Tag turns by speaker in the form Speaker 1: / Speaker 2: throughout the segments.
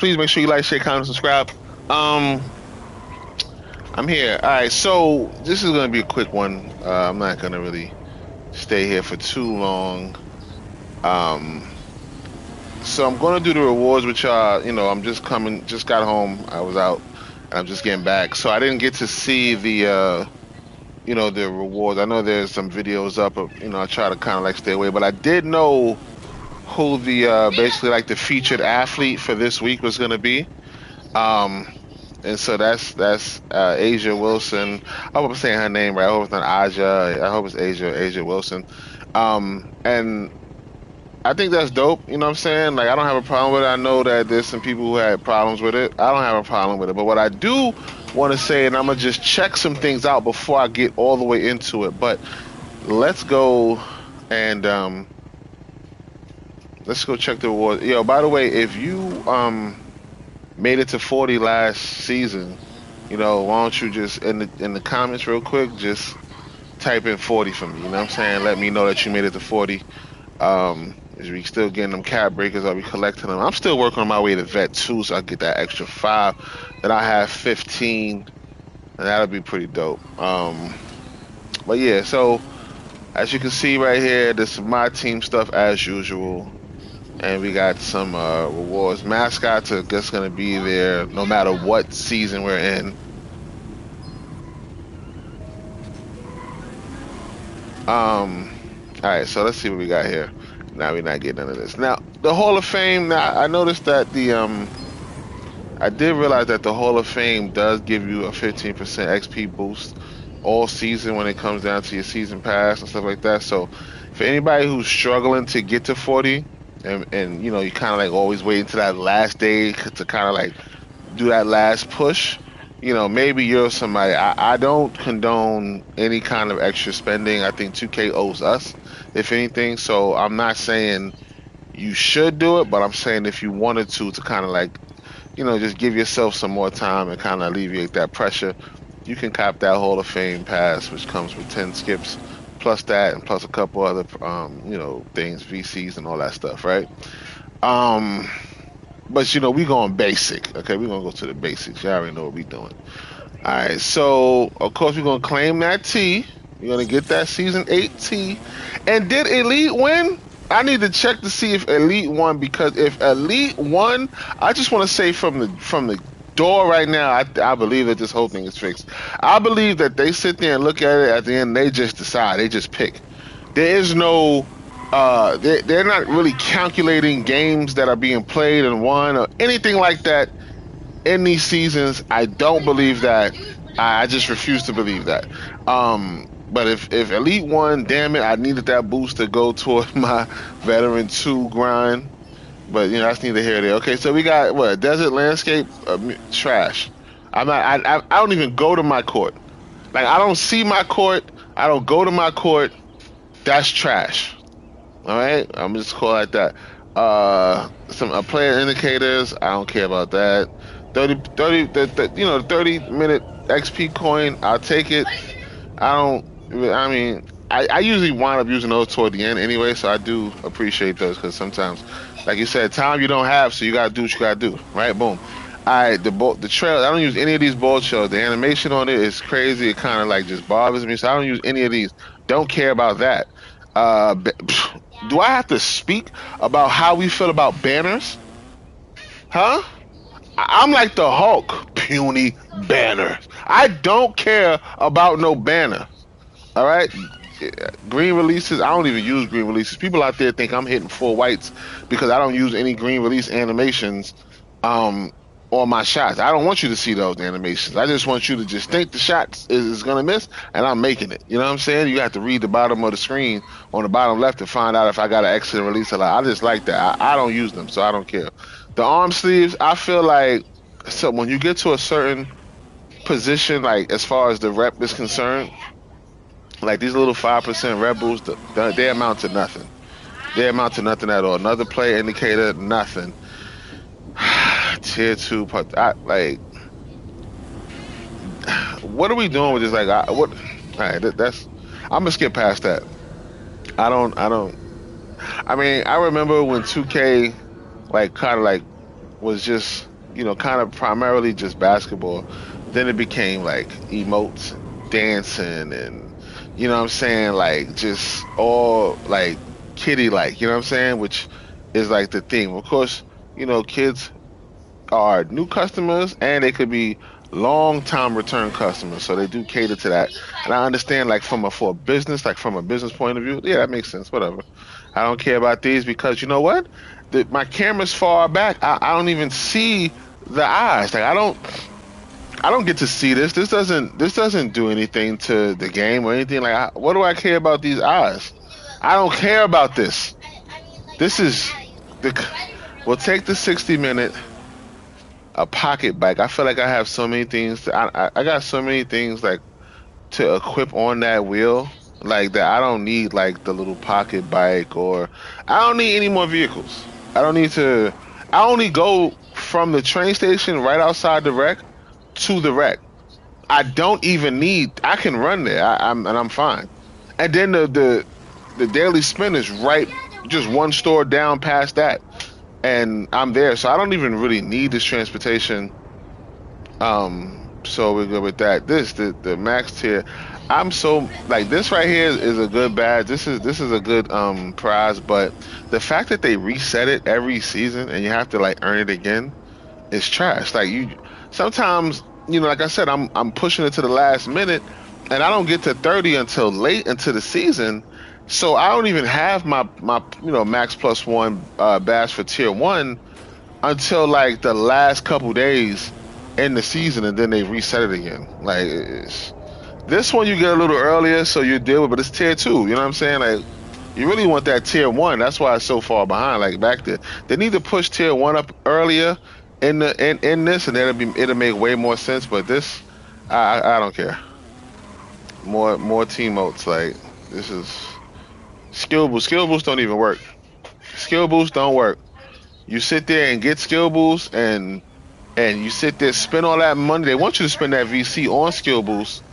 Speaker 1: please make sure you like, share, comment, subscribe. I'm here. All right, so this is gonna be a quick one. I'm not gonna really stay here for too long. Um, so I'm gonna do the rewards, which I'm just got home. I was out, and I'm just getting back, so I didn't get to see the rewards. I know there's some videos up, I try to kind of like stay away, but I did know who the basically like the featured athlete for this week was gonna be. Um, and so that's Asia Wilson. I hope I'm saying her name right. I hope it's not Aja. I hope it's Asia Wilson. And I think that's dope. You know what I'm saying? Like I don't have a problem with it. I know that there's some people who had problems with it. I don't have a problem with it. But what I do want to say, and I'm gonna just check some things out before I get all the way into it. But let's go and let's go check the awards. Yo, by the way, if you made it to 40 last season, why don't you just in the comments real quick, just type in 40 for me. You know what I'm saying? Let me know that you made it to 40. Is we still getting them cap breakers? Are we collecting them? I'm still working on my way to vet 2, so I get that extra 5. Then I have 15, and that'll be pretty dope. But yeah, so as you can see right here, this is my team stuff as usual. And we got some rewards. Mascots are just going to be there no matter what season we're in. All right, so let's see what we got here. Now we're not getting none of this. Now, the Hall of Fame, now I noticed that I did realize that the Hall of Fame does give you a 15% XP boost all season when it comes down to your season pass and stuff like that. So for anybody who's struggling to get to 40, and you kind of like always waiting to that last day to kind of like do that last push, maybe you're somebody. I don't condone any kind of extra spending. I think 2K owes us, if anything. So I'm not saying you should do it, but I'm saying if you wanted to kind of like, just give yourself some more time and kind of alleviate that pressure, you can cop that Hall of Fame pass, which comes with 10 skips, plus that, and plus a couple other, things, VCs and all that stuff, right? But we going basic, okay? We're gonna go to the basics. You already know what we doing. All right, so of course we're gonna claim that T. You're gonna get that season 8 T. And did Elite win? I need to check to see if Elite won, because if Elite won, I just want to say from the door right now, I believe that this whole thing is fixed. I believe that they sit there and look at it at the end, they just decide, they just pick. There is no they're not really calculating games that are being played and won or anything like that in these seasons. I don't believe that. I just refuse to believe that. But if Elite won, damn it, I needed that boost to go toward my Veteran 2 grind. But that's neither here nor there. Okay, so we got what? Desert landscape, trash. I don't even go to my court. Like I don't see my court. I don't go to my court. That's trash. All right, I'm just call it like that. Some player indicators. I don't care about that. 30 30-minute XP coin. I'll take it. I usually wind up using those toward the end anyway, so I do appreciate those, because sometimes, like you said, time you don't have, so you gotta do what you gotta do, right? Boom. The trail, I don't use any of these board trails. The animation on it is crazy. It kind of like just bothers me, so I don't use any of these. Don't care about that. Do I have to speak about how we feel about banners? Huh? I'm like the Hulk, puny banners. I don't care about no banner. All right? Green releases, I don't even use green releases. People out there think I'm hitting 4 whites because I don't use any green release animations on my shots. I don't want you to see those animations. I just want you to just think the shot is going to miss, and I'm making it. You know what I'm saying? You have to read the bottom of the screen on the bottom left to find out if I got an exit and release a lot. I just like that. I don't use them, so I don't care. The arm sleeves, I feel like, so when you get to a certain position, like as far as the rep is concerned, like these little 5% rep boosts, they amount to nothing. They amount to nothing at all. Another player indicator, nothing. Tier 2, like, what are we doing with this? Like, what? All right, that's. I'm gonna skip past that. I don't. I mean, I remember when 2K, like, kind of like, was just kind of primarily just basketball. Then it became like emotes, dancing, and what I'm saying, like just all like kitty like, you know what I'm saying, which is like the theme. Of course, kids are new customers and they could be long time return customers. So they do cater to that. And I understand like for a business, like from a business point of view, yeah, that makes sense. Whatever. I don't care about these because you know what? My camera's far back. I don't even see the eyes. Like I don't get to see this. This doesn't do anything to the game or anything. Like what do I care about these eyes? I don't care about this. This is the we'll take the 60 minute a pocket bike. I feel like I have so many things. I got so many things like to equip on that wheel, like that. I don't need like the little pocket bike, or I don't need any more vehicles. I don't need to. I only go from the train station right outside the wreck to the wreck. I don't even need. I can run there. I'm fine. And then the daily spin is right, just one store down past that, and I'm there. So I don't even really need this transportation. So we're good with that. The max tier. I'm so like this right here is a good badge. This is a good prize, but the fact that they reset it every season and you have to like earn it again is trash. Like you sometimes, like I said, I'm pushing it to the last minute and I don't get to 30 until late into the season. So I don't even have my max plus one badge for tier one until like the last couple days in the season, and then they reset it again. Like this one, you get a little earlier, so you deal with, but it's tier two. You know what I'm saying? Like you really want that tier one. That's why it's so far behind. Like back there, they need to push tier one up earlier in this, and then it'll make way more sense. But this, I don't care. More team motes. Like this is skill boost. Skill boost don't even work. Skill boost don't work. You sit there and get skill boosts and you sit there spend all that money. They want you to spend that VC on skill boosts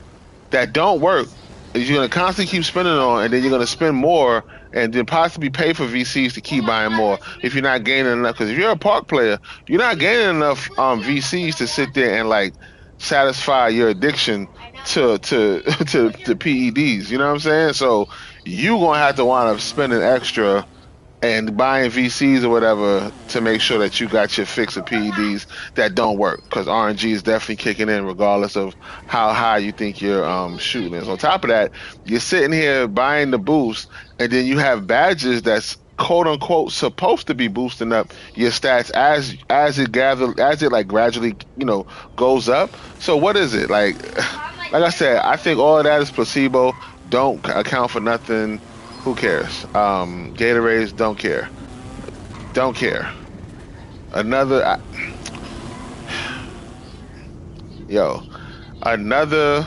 Speaker 1: that don't work. You're gonna constantly keep spending on, and then you're gonna spend more, and then possibly pay for VCs to keep buying more if you're not gaining enough. Because if you're a park player, you're not gaining enough VCs to sit there and like satisfy your addiction to PEDs. You know what I'm saying? So you gonna have to wind up spending extra and buying VCs or whatever to make sure that you got your fix of PEDs that don't work, because RNG is definitely kicking in regardless of how high you think you're shooting is. On top of that, you're sitting here buying the boost, and then you have badges that's quote unquote supposed to be boosting up your stats as it like gradually goes up. So what is it like I said, I think all of that is placebo. Don't account for nothing. Who cares? Gatorades don't care. Don't care. Another, yo, another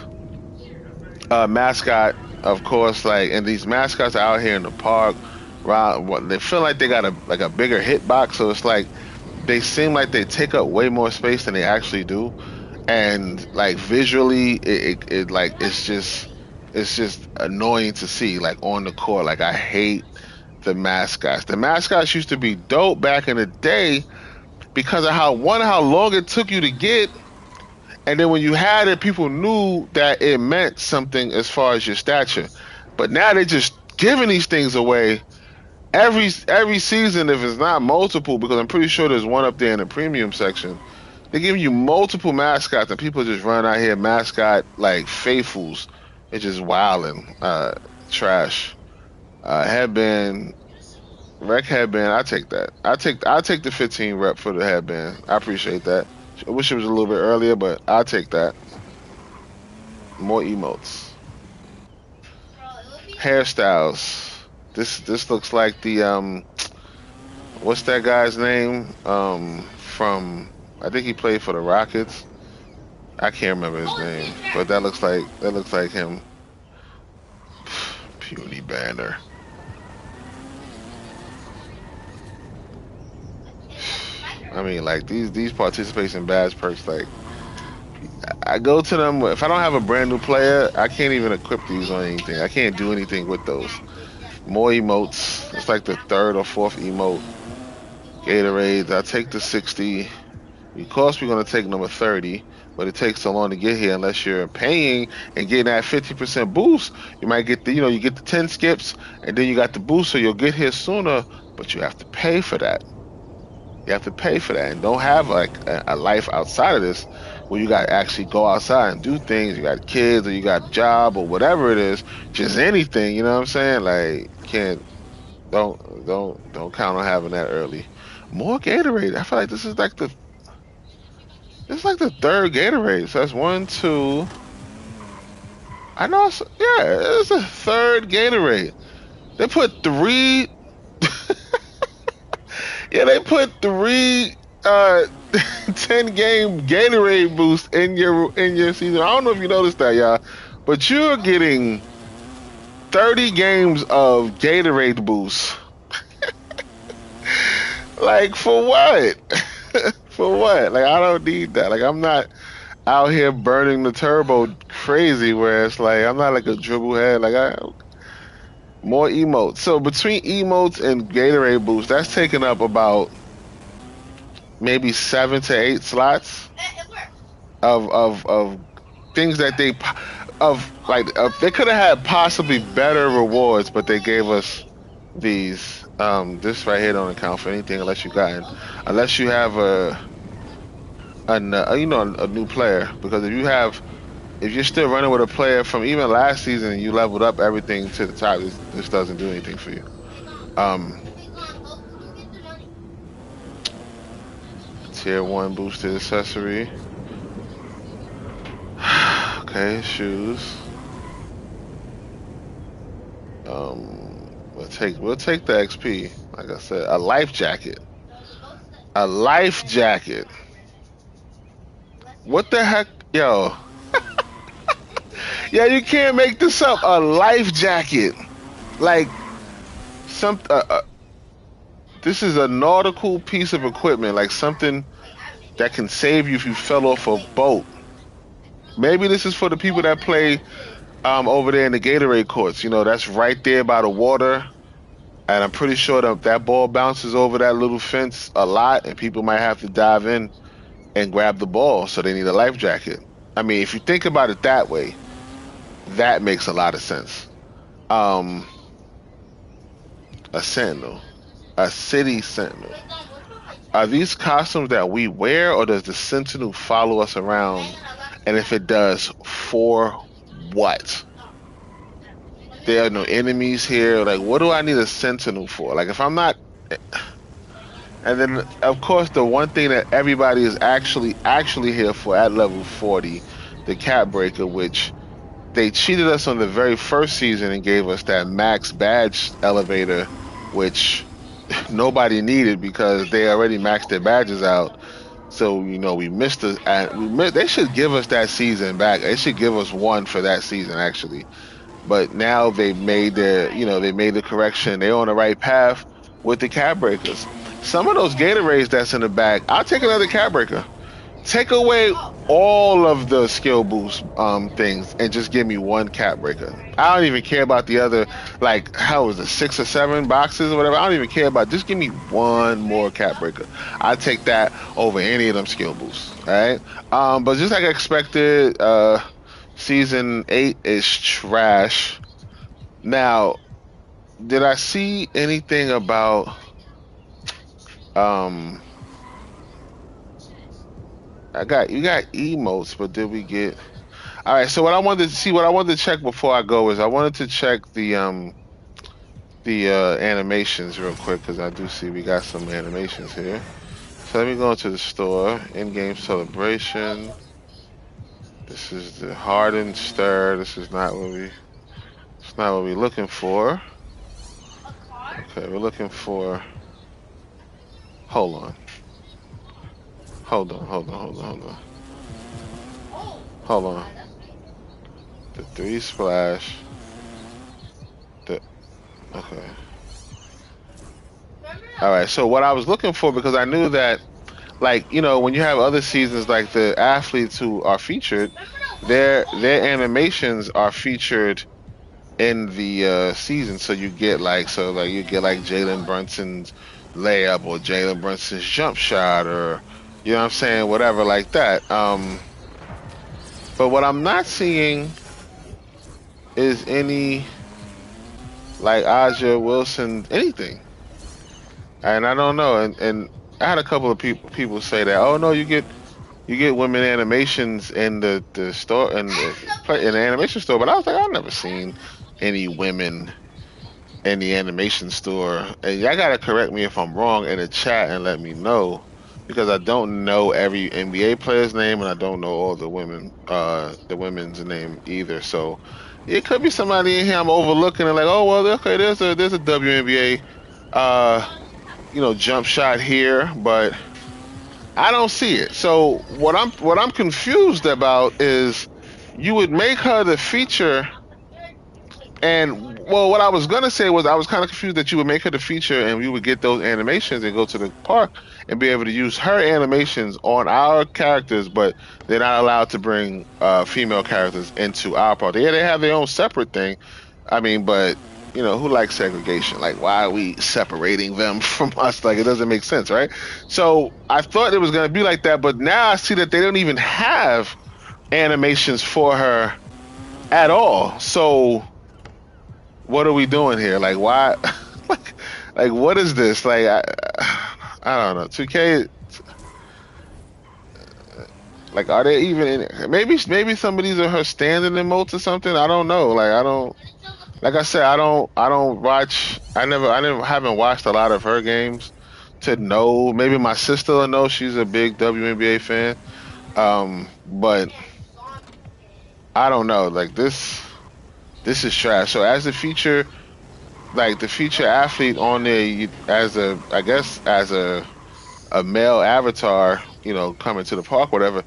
Speaker 1: mascot. Of course, like, and these mascots are out here in the park. They feel like they got a bigger hitbox, so it's like they seem like they take up way more space than they actually do, and like visually, it like it's just annoying to see like on the court. Like I hate the mascots. The mascots used to be dope back in the day because of how long it took you to get, and then when you had it, people knew that it meant something as far as your stature. But now they're just giving these things away every season if it's not multiple, because I'm pretty sure there's one up there in the premium section. They're giving you multiple mascots, and people just run out here mascot like faithfuls. It's just wilding. Trash. Headband, rec headband. I take that. I take the 15 rep for the headband. I appreciate that. I wish it was a little bit earlier, but I take that. More emotes. Hairstyles. This looks like the what's that guy's name? From I think he played for the Rockets. I can't remember his name, but that looks like him. Puny banner. I mean, like these participation badge perks. Like I go to them if I don't have a brand new player, I can't even equip these on anything. I can't do anything with those. More emotes. It's like the third or fourth emote. Gatorades. I take the 60. Of course, we're going to take number 30, but it takes so long to get here unless you're paying and getting that 50% boost. You might get the, you get the 10 skips and then you got the boost, so you'll get here sooner, but you have to pay for that. You have to pay for that and don't have like a life outside of this where you got to actually go outside and do things. You got kids or you got a job or whatever it is, just anything, you know what I'm saying? Like, can't, don't count on having that early. More Gatorade. I feel like it's like the third Gatorade. So that's one, two. I know. It's the third Gatorade. They put three. Yeah, they put three 10-game Gatorade boost in your season. I don't know if you noticed that, y'all, but you're getting 30 games of Gatorade boost. Like for what? For what? Like I don't need that. Like I'm not out here burning the turbo crazy where it's like I'm not like a dribble head. Like more emotes. So between emotes and Gatorade boost, that's taking up about maybe 7 to 8 slots of things that they could have had possibly better rewards, but they gave us these. This right here don't account for anything unless you have a new player, because if you're still running with a player from even last season and you leveled up everything to the top, this doesn't do anything for you. Tier 1 boosted accessory. Okay, shoes. We'll take the XP. Like I said, a life jacket. A life jacket. What the heck, yo? Yeah, you can't make this up. A life jacket, like this is a nautical piece of equipment, like something that can save you if you fell off a boat. Maybe this is for the people that play over there in the Gatorade courts. That's right there by the water. And I'm pretty sure that ball bounces over that little fence a lot, and people might have to dive in and grab the ball, so they need a life jacket. I mean, if you think about it that way, that makes a lot of sense. A sentinel. A city sentinel. Are these costumes that we wear, or does the sentinel follow us around? And if it does, for what? There are no enemies here. Like, what do I need a sentinel for? Like, if I'm not... And then, of course, the one thing that everybody is actually here for at level 40, the cap breaker, which they cheated us on the very first season and gave us that max badge elevator, which nobody needed because they already maxed their badges out. So, we missed it. They should give us that season back. They should give us one for that season, actually. But now they made the correction. They're on the right path with the cap breakers. Some of those Gatorades that's in the back, I'll take another cap breaker. Take away all of the skill boost things and just give me one cap breaker. I don't even care about the other, like, how was it, 6 or 7 boxes or whatever. I don't even care about. Just give me one more cap breaker. I take that over any of them skill boosts. All right. But just like I expected, season 8 is trash. Now, did I see anything about you got emotes, but did we get... All right, so what I wanted to check before I go is I wanted to check the animations real quick, because I do see we got some animations here. So let me go into the store, in-game celebration. This is the hardened stir. This is not what we're looking for. Okay, we're looking for... Hold on. The 3 splash. Okay. Alright, so what I was looking for, because I knew that, like, when you have other seasons, like the athletes who are featured, their animations are featured in the season. So you get Jalen Brunson's layup or Jalen Brunson's jump shot, or You know what I'm saying? Whatever like that. But what I'm not seeing is any like Aja Wilson anything, and I don't know. And I had a couple of people say that, oh no, you get women animations in the store in the animation store, but I was like, I've never seen any women in the animation store. And y'all gotta correct me if I'm wrong in the chat and let me know because I don't know every NBA player's name and I don't know all the women's name either. So it could be somebody in here I'm overlooking and like, oh well, okay, there's a WNBA jump shot here, but I don't see it. So what I'm confused about is you would make her the feature. And well, what I was gonna say was I was kind of confused that you would make her the feature and we would get those animations and go to the park and be able to use her animations on our characters, but they're not allowed to bring female characters into our park. Yeah, they have their own separate thing. I mean, but who likes segregation? Like, why are we separating them from us? Like, it doesn't make sense, right? So I thought it was gonna be like that, but now I see that they don't even have animations for her at all. So what are we doing here? Like, why? like, like, what is this? Like, I don't know. 2K, like, are they even in it? Maybe some of these are her standing emotes or something. I don't know. Like, I don't. Like I said, I don't watch. Haven't watched a lot of her games to know. Maybe my sister will know. She's a big WNBA fan. But I don't know. Like this is trash. So as a feature. Like the feature athlete on there as I guess as a male avatar, coming to the park, whatever,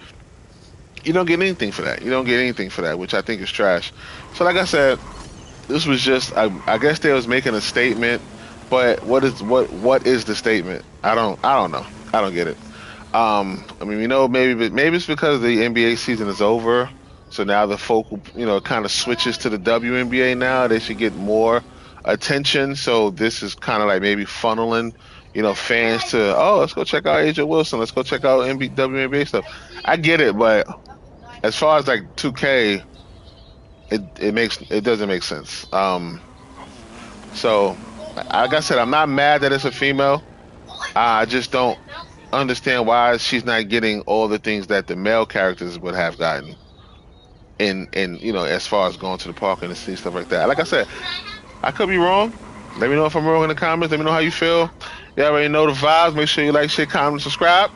Speaker 1: you don't get anything for that. You don't get anything for that, which I think is trash. So like I said, this was just I guess they was making a statement, but what is the statement? I don't know. I don't get it. I mean, maybe it's because the NBA season is over, so now the focal, kind of switches to the WNBA now. They should get more attention. So this is kind of like maybe funneling, fans to, oh, let's go check out AJ Wilson. Let's go check out WNBA stuff. I get it, but as far as like 2K, it doesn't make sense. So like I said, I'm not mad that it's a female. I just don't understand why she's not getting all the things that the male characters would have gotten in as far as going to the park and to see stuff like that. Like I said, I could be wrong. Let me know if I'm wrong in the comments. Let me know how you feel. You already know the vibes. Make sure you like, share, comment, subscribe.